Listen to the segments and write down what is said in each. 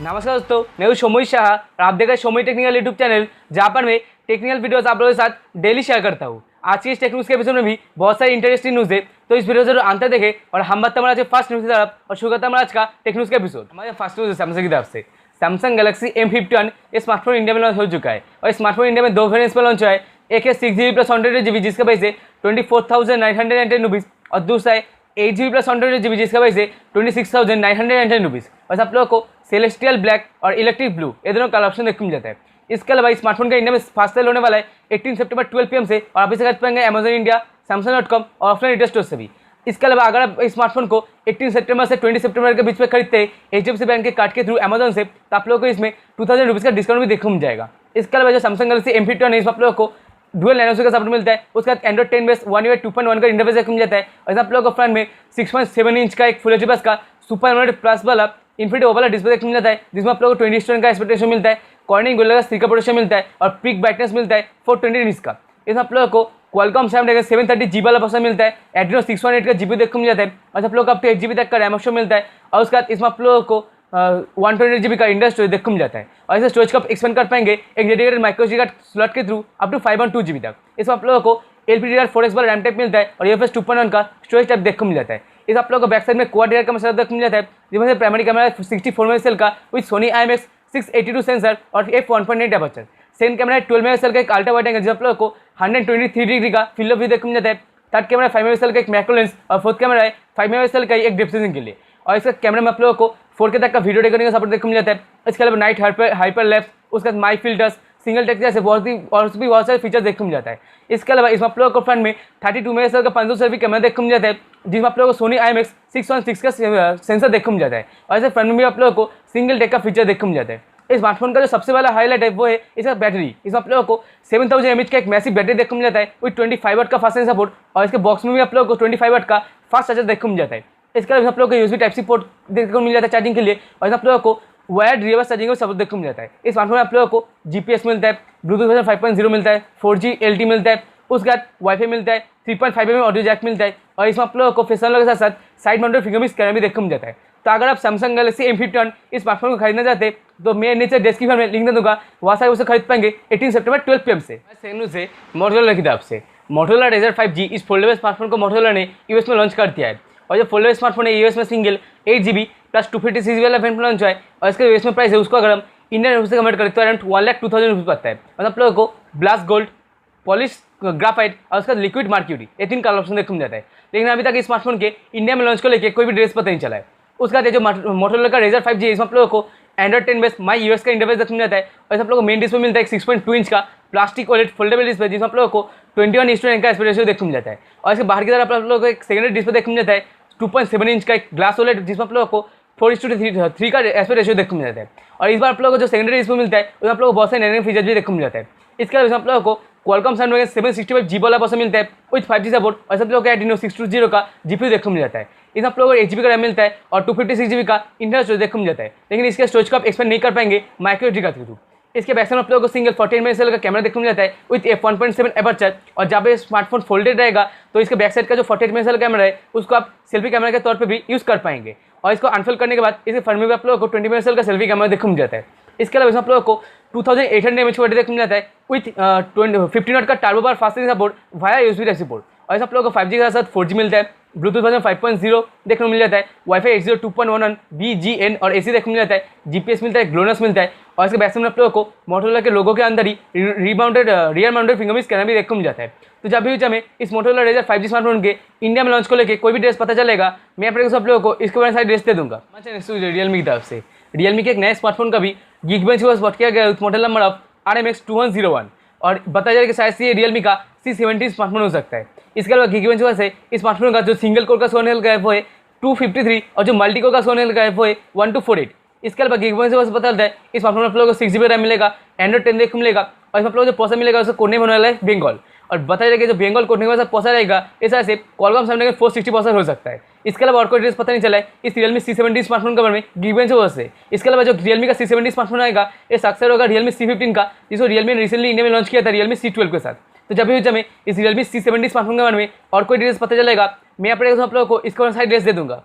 नमस्कार दोस्तों, मैं हूं शोमुई शाह और आप देख रहे हैं शोमुई टेक्निकल यूट्यूब चैनल, जहां पर मैं टेक्निकल वीडियोस आप लोगों के साथ डेली शेयर करता हूं। आज की इस टेक न्यूज़ के एपिसोड में भी बहुत सारी इंटरेस्टिंग न्यूज़ है, तो इस वीडियो जरूर अंत देखें। और हम बात हमारा आज फर्स्ट न्यूज़ की तरफ और शुरू करता हमारा आज का टेक न्यूज़ का एपिसोड। हमारे फर्स्ट न्यूज़ सैमसंग की तरफ से। सैमसंग गैलेक्सी M51 ये स्मार्टफोन इंडिया में लॉन्च हो चुका है और स्मार्टफोन इंडिया में दो वेरिएंट्स में लॉन्च हुआ है। एक है 6GB प्लस 128GB जिसका प्राइस है 24,910 रुपीज़ और दूसरा है 8GB प्लस 128GB जिसका प्राइस है 26,910 रुपीज़। और आप लोगों को सेलेस्टियल ब्लैक और इलेक्ट्रिक ब्लू ये दोनों कलर ऑप्शन देखने को मिल जाता है। इसके अलावा स्मार्टफोन का इंडिया में फास्ट सेल होने वाला है 18 सितंबर 12 PM से और आप इसे खरीद पाएंगे अमेजन इंडिया, Samsung.com और ऑफलाइन रिटेल स्टोर से भी। इसके अलावा अगर आप स्मार्टफोन को 18 सितंबर से 20 सितंबर के बीच में खरीदते हैं HDFC बैंक के कार्ड के थ्रू अमेजन से, तो आप लोगों को इसमें 2000 रुपीज़ का डिस्काउंट भी देखने को मिल जाएगा। इसके अलावा जो सैमसंग गैलेक्सी M51 है इसमें आप लोगों को डुअल नैनो का सपोर्ट मिलता है। उसके बाद एंड्रॉइड 10 बेस 1UI 2.1 का इंटरफेस देखने को मिल जाता है। और आप लोगों को फ्रंट में 6.7 इंच का एक फुल एचडी प्लस का सुपर एमोलेड प्लस वाला इन्फिनिटी ओवल डिस्प्ले देखने को मिल जाता है, जिसमें आप लोगों को 20 स्टोन का एक्सपेक्टेशन मिलता है, कॉर्निंग गोरिल्ला का स्टिकर प्रोटेक्शन मिलता है और पिक ब्राइटनेस मिलता है 420 निट्स का। इसमें आप लोगों को क्वालकॉम स्नैपड्रैगन 730GB वाला प्रोसेसर मिलता है, एड्रीनो 618 का जीबी देखने को मिल जाता है और आप लोग को up to 8GB तक का रैम ऑप्शन मिलता है। और उसके बाद इसमें आप लोगों को 128GB का इंडर स्टोरेज देखने को मिल जाता है और इसे स्टोरेज का एक्सपेंड कर पाएंगे एक dedicated micro SD card slot के थ्रू अप टू 512GB तक। इसमें आप लोगों को LPDDR4X वाला रैम टाइप मिलता है और UFS 2.1 का स्टोरेज टाइप देखने को मिल जाता है। इस आप लोगों को बैक साइड में क्वाड एयर का मसला देखने को मिल जाता है, जिसमें से प्राइमरी कैमरा 64 मेगापिक्सल का विद सोनी IMX 682 सेंसर और f1.8 aperture. Second camera 12 megapixel का एक अल्ट्रा वाइड एंगल जिसमें आप लोगों को 123 डिग्री का फील्ड ऑफ व्यू देखने को मिल जाता है। थर्ड कैमरा 5 मेगापिक्सल का एक मैक्रो लेंस और फोर्थ कैमरा है 5 मेगापिक्सल का एक डेप्थ सेंसिंग के लिए। और इसका कैमरा में आप लोगों को 4K तक का वीडियो रिकॉर्डिंग का सपोर्ट देखने को मिल जाता है। इसके अलावा नाइट हाइपर लेफ्ट, उसके बाद माई फिल्टर्स, सिंगल टेक्स्ट जैसे बहुत सारे फीचर्स देखने को मिल जाता है। इसके अलावा इसमें आप लोगों को फ्रंट में 32 मेगापिक्सल का 500 सेल्फी कैमरा देखने को मिल जाता है, जिसमें आप लोगों को सोनी IMX 616 का सेंसर देखने को मिल जाता है। और ऐसे फ्रंट में भी आप लोगों को सिंगल टेक का फीचर देखने को मिल जाता है। इस स्मार्टफोन का जो सबसे बड़ा हाईलाइट है वो है इसका बैटरी। इसमें आप लोगों को 7000 mAh का एक मैसिव बैटरी देखने को मिल जाता है विद 25 वाट का फास्ट चार्जिंग सपोर्ट और इसके बॉक्स में भी आप लोगों को 25 वाट का फास्ट चार्जर देखने को मिल जाता है। इसके अलावा आप लोगों को USB Type-C पोर्ट देखने को मिल जाता है चार्जिंग के लिए और आप लोगों को वायर्ड रिवर्स चार्जिंग का सपोर्ट देखने को मिल जाता है। इस स्मार्टफोन में आप लोगों को GPS मिलता है, ब्लूटूथ वर्जन 5.0 मिलता है, 4G LTE मिलता है, उसके बाद वाईफाई मिलता है, 3.5mm ऑडियो जैक मिलता है और इसमें आप लोगों को फेस अनलॉक के साथ साथ साइड माउंटेड फिंगरप्रिंट स्कैनर भी देखने को मिल जाता है। तो अगर आप सैमसंग गैलेक्सी M51 इस स्मार्टफोन को खरीदना चाहते हैं तो मैं नीचे डिस्क्रिप्शन में लिंक दे दूंगा, वहाँ से उसे खरीद पाएंगे 18 सितंबर 12 PM से। सेकंड न्यूज़ है मोटोरोला की तरफ से। मोटोरोला Razr 5G इस फोल्डेबल स्मार्टफोन को मोटोरोला ने US में लॉन्च कर दिया है और जो फोल्डेबल स्मार्टफोन है US में सिंगल 8GB प्लस 256GB वाला वेरिएंट में लॉन्च हुआ है और इसका US में प्राइस है उसको अगर हम इंडियन रुपीज़ से कन्वर्ट करें तो अराउंड 1,02,000 रुपीज़ पड़ता है। और आप लोगों को ब्लास्ट गोल्ड, पॉलिश ग्राफाइट और उसका लिक्विड मर्क्यूरी ये 3 कलर ऑप्शन देखने को मिल जाता है। लेकिन अभी तक इस स्मार्टफोन के इंडिया में लॉन्च को लेकर कोई भी ड्रेस पता नहीं चला है। उसका जो मोटोरोला का Razr 5G इसमें आप लोगों को एंड्रॉइड 10 बेस माई यूएस का इंटरफेस देखने को मिल जाता है और आप लोगों को मेन डिस्प्ले मिलता है 6.2 इंच का प्लास्टिक OLED फोल्डेबल डिस्प्ले, जिसमें आप लोगों को 21:9 का एस्पेक्ट रेशियो देखने को मिल जाता है। और इसके बाहर की तरफ आप लोगों को एक सेकेंडरी डिस्प्ले देखने को मिल जाता है 2.7 इंच का एक ग्लास OLED, जिसमें आप लोगों को 4:3 का एस्पेक्ट रेशियो देखने को मिल जाता है। और इस बार आप लोगों को जो सेकेंडरी डिस्प्ले मिलता है उसमें आप लोगों को बहुत सारे नए फीचर भी देखने को मिल जाता है। इसके अलावा आप लोगों को क्वालकॉम स्नैपड्रैगन 765GB वाला प्रोसेसर मिलता है विद 5G सपोर्ट और सब लोगों को एड्रीनो 620 का GPU देखने को मिल जाता है। इसमें आप लोगों को 8GB का रैम मिलता है और 256GB का इंटरनल स्टोरेज देखने को मिल जाता है, लेकिन इसके स्टोरेज को आप एक्सपेंड नहीं कर पाएंगे माइक्रो SD कार्ड के थ्रू। इसके बैक साइड में आप लोगों को सिंगल 48 मेगापिक्सल का कैमरा देखने को मिल जाता है विद f1.7 अपर्चर और जब ये स्मार्टफोन फोल्डेड रहेगा तो इसके बैक साइड का जो 48 मेगापिक्सल कैमरा है उसको आप सेल्फी कैमरा के तौर पे भी यूज़ कर पाएंगे। और इसको अनफोल्ड करने के बाद इसके फ्रंट में भी आप लोगों को 20 मेगापिक्सल का सेल्फी कैमरा देखने को मिल जाता है। इसके अलावा इसमें आप लोगों को 2800 mAh का बैटरी देखने को मिल जाता है विथ 15 वाट का turbo bar fast charging support via USB Type-C port और इसमें आप लोगों को 5G के साथ 4G मिलता है, ब्लूटूथ वर्जन 5.0 देखने को मिल जाता है, वाईफाई 802.11 BGN और AC देखने को मिल जाता है, GPS मिलता है, ग्लोनस मिलता है और इसके बैक में आप लोगों को मोटोरोला के लोगो के अंदर ही रियर माउंटेड फिंगरप्रिंट स्कैनर भी देखने को मिल जाता है। तो जब भी हमें इस मोटोरोला Razr 5G स्मार्टफोन के इंडिया में लॉन्च को लेकर कोई भी ड्रेस पता चलेगा, मैं अपने सब लोगों को इसके बारे में सारी ड्रेस दे दूंगा। रियलमी की तरफ से रियलमी के एक नए स्मार्टफोन का भी गीकबेंच को स्पॉट किया गया मॉडल नंबर ऑफ RMX 2101 और बताया जाए कि शायद से ये रियलमी का C70 स्मार्टफोन हो सकता है। इसके अलावा गीकबेंच से इस स्मार्टफोन का जो सिंगल कोर का सोनेल का है वो है 253 और जो मल्टी कोर का सोनेल का है वो है 1248। इसके अलावा गीकबेंच से पता चलता है इस स्मार्टफोन में आप लोगों को 6GB रैम मिलेगा, एंड्रॉइड 10 देखने को मिलेगा और इसमें आप लोगों को जो प्रोसेसर मिलेगा उसको कोने में होने वाला है बेंगॉल। और बताया जाए कि जो बेंगॉल कोने के साथ प्रोसेसर रहेगा इस तरह से क्वालकॉम स्नैपड्रैगन 460 प्रोसेसर हो सकता है। इसके अलावा और कोई ड्रेस पता नहीं चला है इस रियलमी C70 स्मार्टफोन के बारे में गीकबेंच से। इसके अलावा जो रियलमी का C70 स्मार्टफोन आएगा ये सक्सेस होगा रियलमी C15 का, जिसको रियलमी ने रिसेंटली इंडिया में लॉन्च किया था रियलमी C12 के साथ। तो जब भी हमें इस रियलमी C70 स्मार्टफोन के बारे में और कोई डिटेल्स पता चलेगा मैं अपने आप लोगों को इसका साइड ड्रेस दे दूंगा।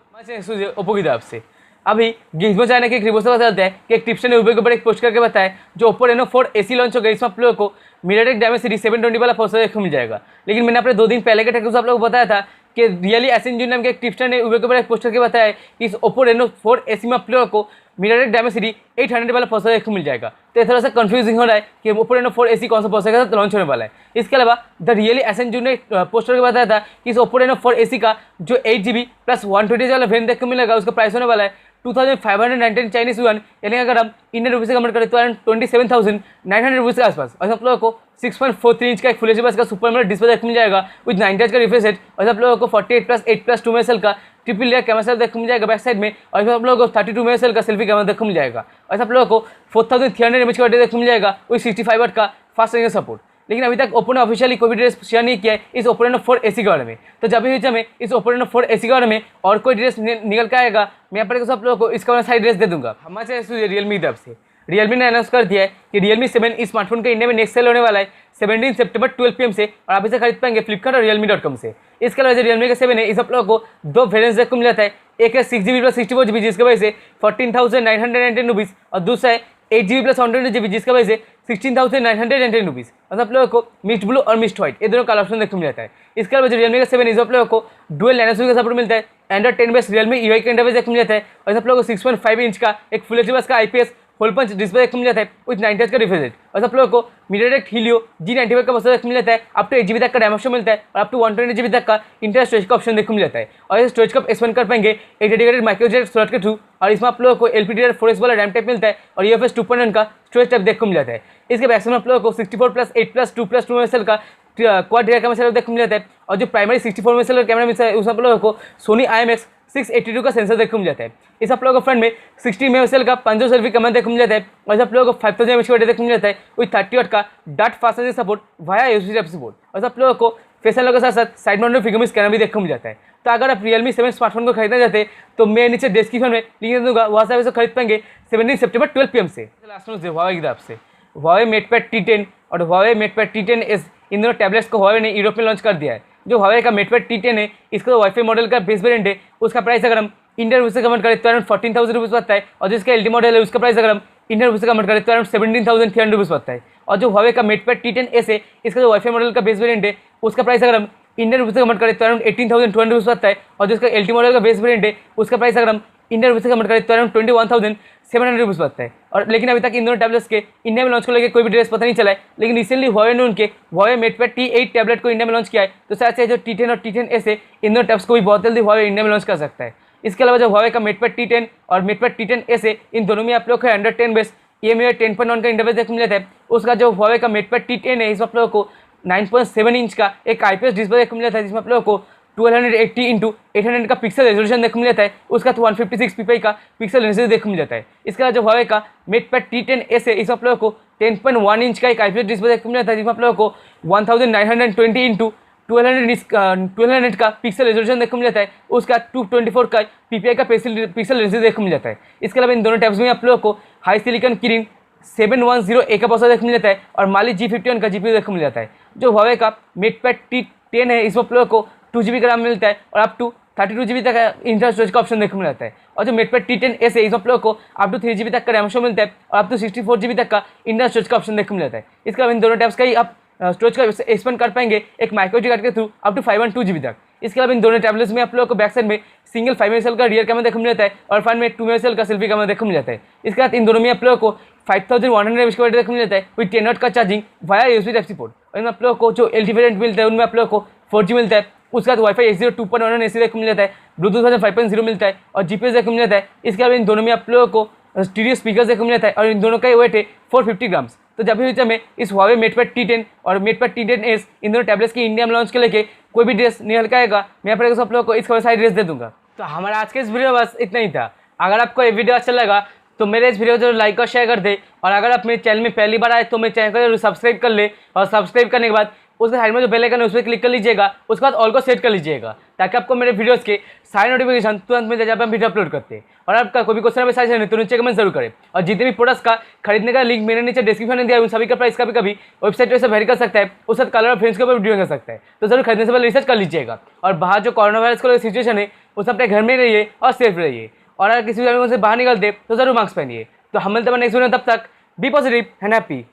ओप्पो की तरफ से अभी गिज्मो चाइना के एक रिपोर्ट से पता चलता है कि एक टिप्सन ने ऊबर के ऊपर एक पोस्ट करके बताया जो ओप्पो रेनो 4 एसी लॉन्च हो गया, इसमें आप लोगों को मीडियाटेक डायमेंसिटी 720 वाला प्रोसेसर देखने को मिल जाएगा। लेकिन मैंने अपने 2 दिन पहले के टेक्निक्स आप लोगों को बताया था कि रियली एसेंजन नाम के एक टिप्सन ने ऊबर के ऊपर एक पोस्ट करके बताया कि इस ओप्पो रेनो 4 एसी में आप लोगों को मीडियाटेक डायमेंसिटी 800 वाला प्रोसेसर देखने को मिल जाएगा। तो थोड़ा सा कंफ्यूजिंग हो रहा है कि ओप्पो रेनो 4 एसी कौन सा प्रोसेसर के साथ लॉन्च होने वाला है। इसके अलावा द रियली एसेंजन ने पोस्टर के बताया था कि इस ओप्पो रेनो 4 एसी का जो 8GB प्लस 120 वाला वेरिएंट देखने को मिलेगा, उसका प्राइस होने वाला है 2519 चाइनीज युआन, यानी अगर हम इंडियन रुपीज़ से कन्वर्ट करें तो अराउंड 27,900 रुपीज़ के आसपास। और आप लोगों को 6.43 इंच का एक फुल एचडी का सुपर एमोलेड डिस्प्ले देखने को मिल जाएगा विद 90 हर्ट्ज का रिफ्रेश रेट। और आप लोगों को 48+8+2 मेगापिक्सल का ट्रिपल लेयर कैमरा देखने को मिल जाएगा बैक साइड में। और आप लोगों को 32 मेगापिक्सल का सेल्फी कैमरा देखने को मिल जाएगा। और आप लोगों को 4300 mAh का बैटरी देखने को मिल जाएगा विद 65 वाट का फास्ट चार्जिंग सपोर्ट। लेकिन अभी तक ओप्पो ने ऑफिशियली कोई भी डिटेल्स शेयर नहीं किया है इस ओप्पो रेनो 4 एसी के बारे में। तो जब भी हमें इस ओप्पो रेनो 4 एसी के बारे में और कोई डिटेल्स निकल के आएगा, मैं यहाँ पर आप लोगों को इसका साइड ड्रेस दे दूंगा। हमारे रियलमी की तरफ से रियलमी ने अनाउंस कर दिया है कि रियलमी 7 इस स्मार्टफोन का इंडिया में नेक्स्ट सेल होने वाला है 17 सितंबर 12 PM से, और आप इसे खरीद पाएंगे फ्लिपकार्ट और realme.com से। इसके अलावा जो रियलमी का 7 है इस आप लोगों को 2 वेरियंट्स देखने को मिल जाता है। एक है 6GB प्लस 64GB जिसकी वजह से 14,919 रुपीज़, और दूसरा है 8GB प्लस 120GB जिसका वजह से 16,910 रुपीज़। और आप लोगों को मिस्ट ब्लू और मिस्ट व्हाइट ये दोनों कलर ऑप्शन देखने को मिल जाता है। इसके अलावा जो रियलमी का 7 है इस आप लोगों को डुअल लाइनस का सपोर्ट मिलता है। एंड्रॉइड 10 बेस रियलमी UI का इंटरफेस देखने को मिल जाता है। और आप लोगों को 6.5 इंच का एक फुल एचडी का IPS फुल पंच डिस्प्ले देखने को मिल जाता है विद 90 हर्ट्ज का रिफ्रेश रेट। और आप लोगों को मीडियाटेक हीलियो G95 का प्रोसेसर देखने को मिल जाता है। अप टू 8GB तक का रैम ऑप्शन मिलता है और अप टू 120GB तक का इंटरनल स्टोरेज का ऑप्शन देखने को मिल जाता है। और इस स्टोरेज को एक्सपेंड कर पाएंगे एक डेडिकेटेड माइक्रो जेट स्लॉट के थ्रू। और इसमें आप लोगों को LPDDR4X वाला रैम टाइप मिलता है और UFS 2.1 का स्टोरेज टाइप देखने को मिल जाता है। इसके बैक में आप लोगों को 64+8+2+2 मेगापिक्सल का क्वाड रियर कैमरा देखने को मिल जाता है। और जो प्राइमरी 64 मेगापिक्सल का कैमरा मिलता है उसमें आप लोगों को सोनी IMX 682 का सेंसर देखने को मिल जाता है। इस आप लोगों को फ्रंट में 60 मेगापिक्सल का पंजो सेल्फी कैमरा देखने को मिल जाता है। और इस आप लोगों को 5000 mAh का बैटरी देखने को मिल जाता है विद 30 वाट का dart fast charging support via USB type support. और आप लोगों को फेस अनलॉक के साथ साथ साइड माउंटेड फिंगरप्रिंट स्कैनर भी देखने को मिल जाता है। तो अगर आप रियलमी 7 स्मार्टफोन को खरीदना चाहते हैं तो मैं नीचे डिस्क्रिप्शन में लिंक दे दूंगा, वहाँ से आप इसे खरीद पाएंगे 17 सितंबर 12 PM से। लास्ट में हुआवे की तरफ से हुआवे मेटपैड T10 और हुआवे मेटपैड T10s इन दोनों टैबलेट्स को हुआवे ने यूरोप में लॉन्च कर दिया है। जो हुआवे का मेटपैड T10 है इसका जो वाईफाई मॉडल का बेस वेरिएंट है उसका प्राइस अगर हम इंडियन रुपीज़ से कन्वर्ट करें तो अराउंड 14,000 रुपीज़ पड़ता है। और जिसका LT मॉडल है उसका प्राइस अगर हम इंडियन रुपीज़ से कन्वर्ट करें तो अराउंड 17,300 रुपीज़ पड़ता है। और जो हुआवे का मेटपैड T10s है इसका जो वाईफाई मॉडल का बेस वेरिएंट है उसका प्राइस अगर हम इंडियन रुपीज़ से कन्वर्ट करें तो अराउंड 18,200 रुपीज़ पड़ता है। और जिसका LT मॉडल का बेस वेरिएंट है उसका प्राइस अगर हम इंडियन रुपीज़ से कन्वर्ट करें तो अराउंड 21,700 रुपीज़ पड़ता है। और लेकिन अभी तक इन दोनों टैबलेट्स के इंडिया में लॉन्च को लेकर कोई भी डिटेल्स पता नहीं चला है। लेकिन रिसेंटली हुआवे ने उनके हुआवे मेटपैड T8 टैबलेट को इंडिया में लॉन्च किया है। तो शायद से जो T10 और T10s है इन दोनों टैब्स को भी बहुत जल्दी हुआवे इंडिया में लॉन्च कर सकता है। इसके अलावा जो हुआवे का मेटपैड T10 और मेटपैड T10s है इन दोनों में आप लोग को एंड्रॉइड 10 बेस EMUI 10.1 का इंटरफेस देखने को मिल जाता है। उसका जो हुआवे का मेटपैड T10 है इस आप लोगों को 9.7 इंच का एक IPS डिस्प्ले देखने को मिल जाता है जिसमें आप लोगों को 1280x800 का पिक्सल रेजोल्यूशन देखने को मिल जाता है। उसका 156 ppi का पिक्सल रेजोल्यूशन देखने को मिल जाता है। इसके बाद जो हुआवे का मेटपैड T10s है इस आप लोगों को 10.1 इंच का एक IPS डिस्प्ले देखने को मिल जाता है जिसमें आप लोगों को 1920x1200 का पिक्सल रेजोल्यूशन देखने को मिल जाता है। उसका 224 का ppi का पिक्सल रेजोल्यूशन देखने को मिल जाता है। इसके अलावा इन दोनों टैब्स में आप लोगों को हाई सिलिकॉन किरिन 710A का प्रोसेसर देखने को मिल जाता है और माली G51 का GPU देखने को मिल जाता है। जो हुआवे का मेटपैड T10 है इसमें आप लोगों को 2GB का रैम मिलता है और अप टू 32GB तक इंटरनल स्टोरेज का ऑप्शन देखने को मिल जाता है। और जो मेटपैड T10s है इस आप लोगों को अप टू 3GB तक का रैम ऑप्शन मिलता है और अप टू 64GB तक का इंटरनल स्टोरेज का ऑप्शन देखने को मिल जाता है। इसके अलावा इन दोनों टैब्स का ही आप स्टोरेज का एक्सपेंड कर पाएंगे एक माइक्रो SD कार्ड के थ्रू अप टू 512GB तक। इसके अलावा इन दोनों टैबलेट्स में आप लोगों को बैक साइड में सिंगल 5 मेगापिक्सल का रियर कैमरा देखने को मिल जाता है और फ्रंट में 2 मेगापिक्सल का सेल्फी कैमरा देखने को मिल जाता है। इसके बाद इन दोनों में आप लोगों को 5100 mAh का बैटरी देखने को मिल जाता है विद 10 वाट का charging via USB type C port. और इनमें आप लोगों को जो LT वेरिएंट मिलता है उनमें आप लोगों को 4G मिलता है। उसके बाद वाईफाई 802.1 AC देखने को मिल जाता है, ब्लूटूथ वर्जन 5.0 मिलता है और GPS देखने को मिल जाता है। इसके अलावा इन दोनों में आप लोगों को स्टीरियो स्पीकर देखने को मिल जाता है और इन दोनों का वेट है 450 ग्राम्स। तो जब भी हमें इस हुआवे मेटपैड T10 और मेटपैड T10s इन दोनों टैबलेट्स की इंडिया में लॉन्च के लेके कोई भी ड्रेस निकल के आएगा मैं यहाँ पर आप लोगों को इसका साइड ड्रेस दे दूंगा। तो हमारा आज के इस वीडियो बस इतना ही था। अगर आपको ये वीडियो अच्छा लगा तो मेरे इस वीडियो को जरूर लाइक और शेयर कर दे और अगर आप मेरे चैनल में पहली बार आए तो मेरे चैनल को जरूर सब्सक्राइब कर ले और सब्सक्राइब करने के बाद उसके साइड में जो बेल आइकन है उस पर क्लिक कर लीजिएगा। उसके बाद ऑल को सेट कर लीजिएगा ताकि आपको मेरे वीडियोस के सारे नोटिफिकेशन तुरंत मिल जाए जब हम वीडियो अपलोड करते हैं। और आपका कोई भी क्वेश्चन है साइज तो नीचे कमेंट जरूर करें। और जितने भी प्रोडक्ट्स का खरीदने का लिंक मैंने नीचे डिस्क्रिप्शन में दिया है उन सभी का प्राइस का भी वेबसाइट से वेरी कर सकता है, उस साथ कलर और फ्रेंड्स के ऊपर वीडियो कर सकता है। तो जरूर खरीदने से पहले रिसर्च कर लीजिएगा। और बाहर जो कोरोना वायरस का सिचुएशन है उस अपने घर में रहिए और सेफ रहिए। और अगर किसी भी से बाहर निकलते तो ज़रूर मास्क पहनिए। तो हम मिलते हैं नेक्स्ट वीडियो, तब तक बी पॉजिटिव एंड हैप्पी।